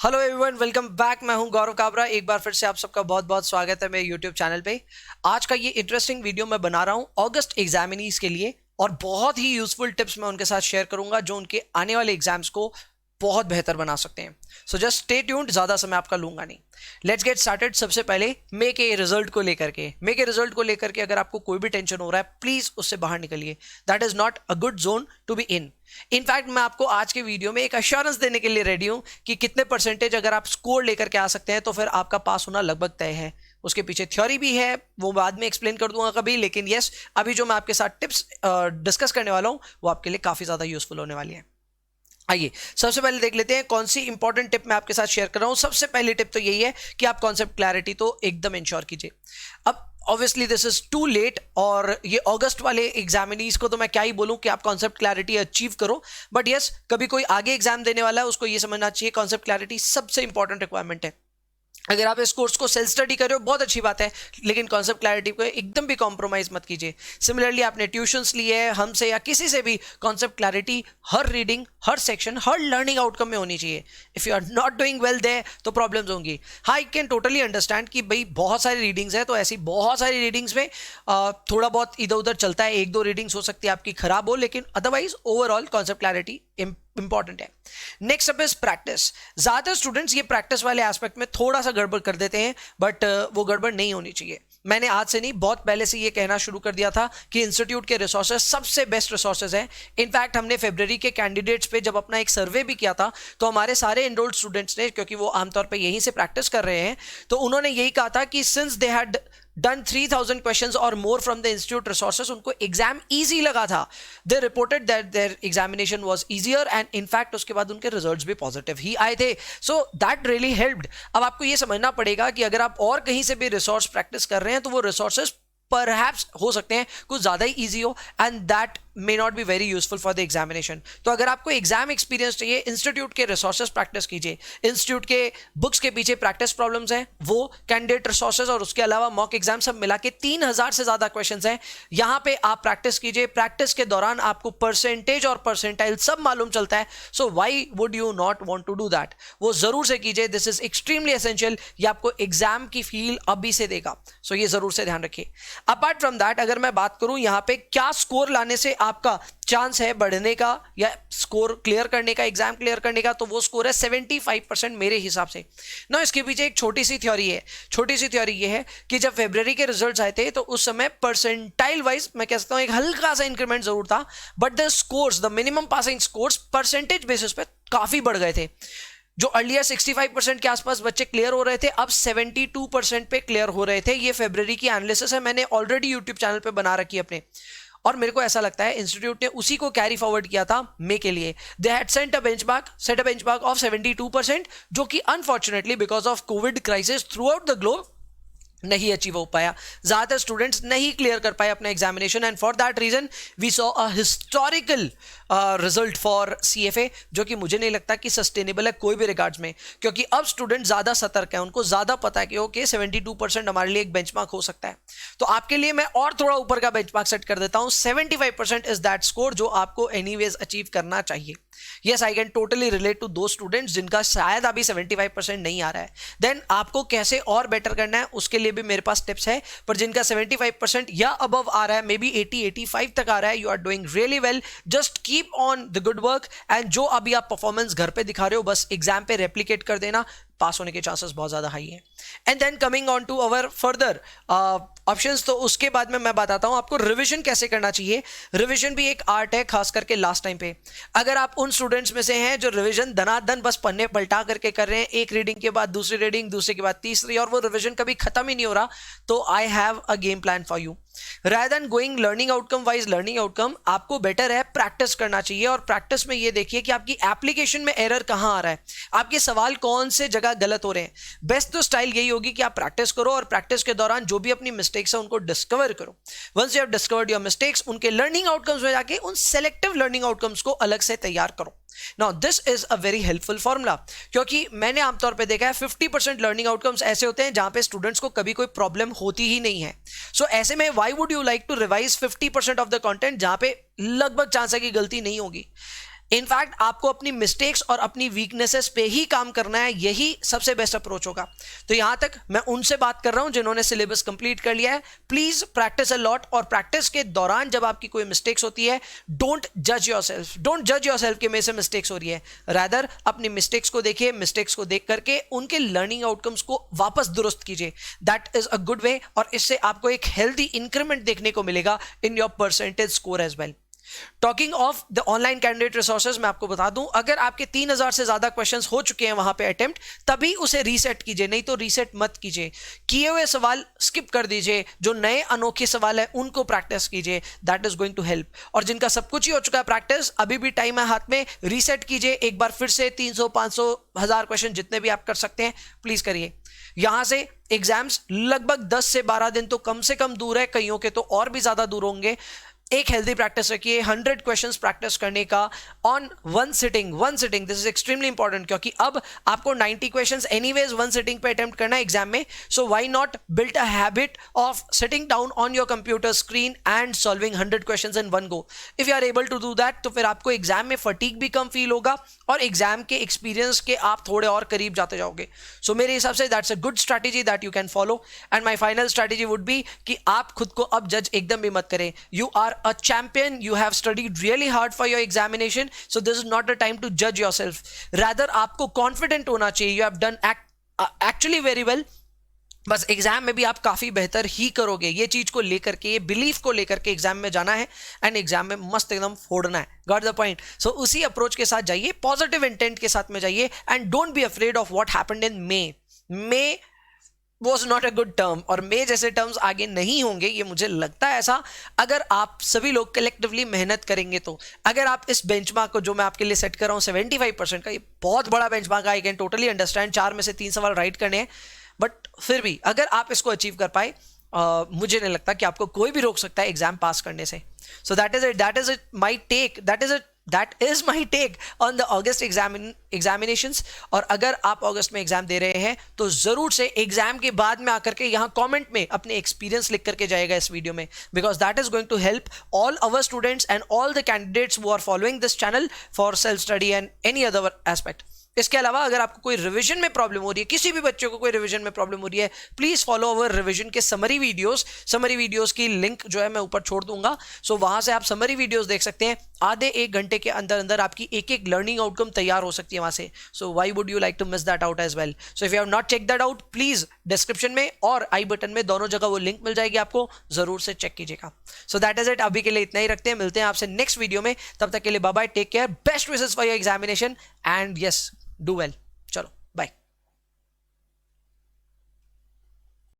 Hello everyone, welcome back. मैं हूं गौरव काबरा। एक बार फिर से आप सबका बहुत बहुत स्वागत है मेरे यूट्यूब चैनल पे। आज का ये इंटरेस्टिंग वीडियो मैं बना रहा हूं अगस्त एग्जामिनीज के लिए, और बहुत ही यूजफुल टिप्स मैं उनके साथ शेयर करूंगा जो उनके आने वाले एग्जाम्स को बहुत बेहतर बना सकते हैं। सो जस्ट स्टे ट्यून्ड, ज्यादा समय आपका लूंगा नहीं। Let's get started. सबसे पहले मेक ए रिजल्ट को लेकर के अगर आपको कोई भी टेंशन हो रहा है, प्लीज उससे बाहर निकलिए। That is not a good zone to be in. In fact मैं आपको आज के वीडियो में एक अश्योरेंस देने के लिए रेडी हूं कि कितने परसेंटेज अगर आप स्कोर लेकर के आ सकते हैं तो फिर आपका पास होना लगभग तय है। उसके पीछे थ्योरी भी है, वो बाद में एक्सप्लेन कर दूंगा कभी, लेकिन यस, अभी जो मैं आपके साथ टिप्स डिस्कस करने वाला हूं वो आपके लिए काफी ज्यादा यूजफुल होने वाली है। आइए सबसे पहले देख लेते हैं कौन सी इंपॉर्टेंट टिप मैं आपके साथ शेयर कर रहा हूं। सबसे पहली टिप तो यही है कि आप कॉन्सेप्ट क्लैरिटी तो एकदम इंश्योर कीजिए। अब obviously this is too late, और ये अगस्त वाले एग्जामिनीज को तो मैं क्या ही बोलूं कि आप कॉन्सेप्ट क्लैरिटी अचीव करो, बट यस, कभी कोई आगे एग्जाम देने वाला है उसको ये समझना चाहिए कॉन्सेप्ट क्लैरिटी सबसे इंपॉर्टेंट रिक्वायरमेंट है। अगर आप इस कोर्स को सेल्फ स्टडी कर रहे हो बहुत अच्छी बात है, लेकिन कॉन्सेप्ट क्लैरिटी को एकदम भी कॉम्प्रोमाइज मत कीजिए। सिमिलरली आपने ट्यूशंस लिए है हमसे या किसी से भी, कॉन्सेप्ट क्लैरिटी हर रीडिंग, हर सेक्शन, हर लर्निंग आउटकम में होनी चाहिए। If you are not doing well there तो प्रॉब्लम्स होंगी। हाँ, आई कैन टोटली अंडरस्टैंड कि भाई बहुत सारी रीडिंग्स है, तो ऐसी बहुत सारी रीडिंग्स में थोड़ा बहुत इधर उधर चलता है, एक दो रीडिंग्स हो सकती है आपकी खराब हो, लेकिन otherwise overall concept clarity important है। Next up is practice. ज्यादातर स्टूडेंट्स ये प्रैक्टिस वाले एस्पेक्ट में थोड़ा सा गड़बड़ कर देते हैं, बट वो गड़बड़ नहीं होनी चाहिए। मैंने आज से नहीं, बहुत पहले से ये कहना शुरू कर दिया था कि इंस्टीट्यूट के रिसोर्सेज सबसे बेस्ट रिसोर्सेज हैं। इनफैक्ट हमने फरवरी के कैंडिडेट्स पे जब अपना एक सर्वे भी किया था तो हमारे सारे एनरोल्ड स्टूडेंट्स ने, क्योंकि वो आमतौर पे यहीं से प्रैक्टिस कर रहे हैं, तो उन्होंने यही कहा था कि since they had done 3000 questions or more from the institute resources, उनको एग्जाम इजी लगा था। they reported that their examination was easier and in fact उसके बाद उनके रिजल्ट्स भी पॉजिटिव ही आए थे। so that really helped। अब आपको ये समझना पड़ेगा कि अगर आप और कहीं से भी रिसोर्स प्रैक्टिस कर रहे हैं तो वो रिसोर्सेज परहैप्स हो सकते हैं कुछ ज्यादा ही इजी हो, and that may not be very useful for the examination। तो अगर आपको एग्जाम एक्सपीरियंस चाहिए, इंस्टीट्यूट के रिसोर्सेज प्रैक्टिस कीजिए। इंस्टीट्यूट के बुक्स के पीछे प्रैक्टिस प्रॉब्लम्स हैं, वो कैंडिडेट रिसोर्सेज और उसके अलावा मॉक एग्जाम सब मिला के 3000 से ज्यादा क्वेश्चंस हैं। यहां पे आप प्रैक्टिस कीजिए। प्रैक्टिस के दौरान आपको परसेंटेज और परसेंटाइल सब मालूम चलता है। So why would you not want to do that? वो जरूर से कीजिए। This is extremely essential. ये आपको एग्जाम की फील अभी से देगा, सो ये जरूर से ध्यान रखिए। अपार्ट फ्रॉम दैट, अगर मैं बात करूं यहां पे क्या स्कोर लाने से आपका चांस है बढ़ने का या स्कोर क्लियर करने का, एग्जाम क्लियर करने का, तो वो स्कोर है 75% मेरे हिसाब से ना। इसके पीछे एक छोटी सी थ्योरी है। छोटी सी थ्योरी ये है कि जब फरवरी के रिजल्ट्स आए थे तो उस समय परसेंटाइल वाइज मैं कह सकता हूं एक हल्का सा इंक्रीमेंट जरूर था, but the scores, the minimum passing scores percentage basis पे काफी बढ़ गए थे। जो अर्लियर 65% के आसपास बच्चे क्लियर हो रहे थे, अब 72% पे क्लियर हो रहे थे। ये फरवरी की एनालिसिस है, मैंने ऑलरेडी यूट्यूब चैनल पे बना रखी है अपने, और मेरे को ऐसा लगता है इंस्टीट्यूट ने उसी को कैरी फॉरवर्ड किया था मे के लिए। They had set a benchmark of 72%, जो कि unfortunately because of covid crisis throughout the globe नहीं अचीव हो पाया। ज्यादातर स्टूडेंट्स नहीं क्लियर कर पाए अपना examination, and for that reason we saw a historical result for CFA, जो कि मुझे नहीं लगता कि सस्टेनेबल है कोई भी रिगार्ड्स में, क्योंकि अब स्टूडेंट ज्यादा सतर्क है, उनको ज्यादा पता है कि ओके 72% हमारे लिए एक बेंचमार्क हो सकता है। तो आपके लिए मैं और थोड़ा ऊपर का बेंचमार्क सेट कर देता हूं। 75% इज दैट स्कोर जो आपको एनीवेज अचीव करना चाहिए। Yes, I can totally relate to दो स्टूडेंट्स जिनका शायद अभी 75% नहीं आ रहा है। देन आपको कैसे और बेटर करना है उसके लिए भी मेरे पास टिप्स है, पर जिनका 75% या अबव आ रहा है, मे बी 80-85 तक आ रहा है, you are doing really well. Just keep on the good work, and जो अभी आप परफॉर्मेंस घर पे दिखा रहे हो बस एग्जाम पे रेप्लिकेट कर देना, पास होने के चांसेस बहुत ज्यादा हाई है। And then coming on to our further options, तो उसके बाद में मैं बताता हूं आपको रिवीजन कैसे करना चाहिए। रिवीजन भी एक आर्ट है, खास करके लास्ट टाइम पे। अगर आप उन स्टूडेंट्स में से हैं जो रिवीजन धनाधन बस पन्ने पलटा करके कर रहे हैं, एक रीडिंग के बाद दूसरी रीडिंग, दूसरे के बाद तीसरी, और वो रिवीजन कभी खत्म ही नहीं हो रहा, तो I have a game plan for you. rather than going learning outcome wise learning outcome, आपको बेटर है प्रैक्टिस करना चाहिए। और प्रैक्टिस में ये देखिए कि आपकी एप्लीकेशन में एरर कहां आ रहा है, आपके सवाल कौन से जगह गलत हो रहे हैं। बेस्ट तो स्टाइल यही होगी कि आप प्रैक्टिस करो और प्रैक्टिस के दौरान जो भी अपनी मिस्टेक्स है उनको डिस्कवर करो। Once you have discovered your mistakes, उनके लर्निंग आउटकम्स में जाके उन सेलेक्टिव लर्निंग आउटकम्स को अलग से तैयार करो। Now this is a very helpful formula, क्योंकि मैंने आमतौर पे देखा है 50% लर्निंग आउटकम्स ऐसे होते हैं जहां पे स्टूडेंट्स को कभी कोई प्रॉब्लम होती ही नहीं है। सो ऐसे में why would you like to revise 50% of the content जहां पे लगभग चांस है कि गलती नहीं होगी। इनफैक्ट आपको अपनी मिस्टेक्स और अपनी वीकनेसेस पे ही काम करना है, यही सबसे बेस्ट अप्रोच होगा। तो यहां तक मैं उनसे बात कर रहा हूं जिन्होंने सिलेबस कंप्लीट कर लिया है। प्लीज प्रैक्टिस अ लॉट, और प्रैक्टिस के दौरान जब आपकी कोई मिस्टेक्स होती है, डोंट जज योरसेल्फ कि मेरे से मिस्टेक्स हो रही है। रादर अपनी मिस्टेक्स को देखिए, मिस्टेक्स को देख करके उनके लर्निंग आउटकम्स को वापस दुरुस्त कीजिए। That is a good way, और इससे आपको एक हेल्दी इंक्रीमेंट देखने को मिलेगा in your percentage score as well. Talking of the online candidate resources, मैं आपको बता दूं, अगर आपके 3000 से ज्यादा क्वेश्चंस हो चुके हैं वहां पे अटेम्प्ट, तभी उसे रीसेट कीजिए, नहीं तो रीसेट मत कीजिए। किए हुए सवाल स्किप कर दीजिए, जो नए अनोखे सवाल है उनको प्रैक्टिस कीजिए, that is going to help. और जिनका सब कुछ ही हो चुका है प्रैक्टिस, अभी भी टाइम है हाथ में, रीसेट कीजिए एक बार फिर से 300, 500, 1000 क्वेश्चन जितने भी आप कर सकते हैं प्लीज करिए। यहां से एग्जाम्स लगभग 10 से 12 दिन तो कम से कम दूर है, कईयों के तो और भी ज्यादा दूर होंगे। एक हेल्दी प्रैक्टिस रखिए, 100 क्वेश्चंस प्रैक्टिस करने का on one sitting. This is extremely important, क्योंकि अब आपको 90 क्वेश्चंस एनीवेज वन सिटिंग पे अटेम्प्ट करना है एग्जाम में। So why not build a habit of sitting down on your computer screen and solving 100 questions in one go. If you are able to do that, तो फिर आपको exam में fatigue भी कम feel होगा और एग्जाम के experience के आप थोड़े और करीब जाते जाओगे। सो मेरे हिसाब से that's a good strategy that you can follow. And my final strategy would be कि आप खुद को अब जज एकदम भी मत करें। You are a champion, you have studied really hard for your examination, so this is not the time to judge yourself. Rather आपको confident होना चाहिए, you have done actually very well, बस एग्जाम में भी आप काफी बेहतर ही करोगे। ये चीज को लेकर के, ये बिलीफ को लेकर के एग्जाम में जाना है एंड एग्जाम में मस्त एकदम फोड़ना है। Got the point. सो उसी अप्रोच के साथ जाइए, पॉजिटिव इंटेंट के साथ में जाइए, and don't be afraid of what happened in may was not a good term, और मे जैसे टर्म्स आगे नहीं होंगे, ये मुझे लगता है ऐसा, अगर आप सभी लोग कलेक्टिवली मेहनत करेंगे तो। अगर आप इस बेंचमार्क को जो मैं आपके लिए सेट कर रहा हूँ 75% का, ये बहुत बड़ा benchmark, I can totally understand, 4 में से 3 सवाल राइट करने हैं, बट फिर भी अगर आप इसको अचीव कर पाए, मुझे नहीं लगता कि आपको कोई भी रोक सकता है एग्जाम पास करने से। So that is it my take, that is my take on the August examinations. और अगर आप अगस्त में एग्जाम दे रहे हैं तो जरूर से एग्जाम के बाद में आकर के यहाँ कमेंट में अपने एक्सपीरियंस लिख करके जाएगा इस वीडियो में, because that is going to help all our students and all the candidates who are following this channel for self study and any other aspect. इसके अलावा अगर आपको कोई रिवीजन में प्रॉब्लम हो रही है, किसी भी बच्चे को कोई रिवीजन में प्रॉब्लम हो रही है, प्लीज फॉलो अवर रिवीजन के समरी वीडियोस की लिंक जो है मैं ऊपर छोड़ दूंगा। सो वहां से आप समरी वीडियोस देख सकते हैं। आधे 1 घंटे के अंदर अंदर आपकी एक लर्निंग आउटकम तैयार हो सकती है वहां से। So why would you like to miss that out as well? So if you have not check that out, please description में और आई बटन में दोनों जगह वो लिंक मिल जाएगी, आपको जरूर से चेक कीजिएगा। सो दैट इज इट, अभी के लिए इतना ही रखते हैं, मिलते हैं आपसे नेक्स्ट वीडियो में। तब तक के लिए bye bye, take care, best wishes for your examination and yes, do well.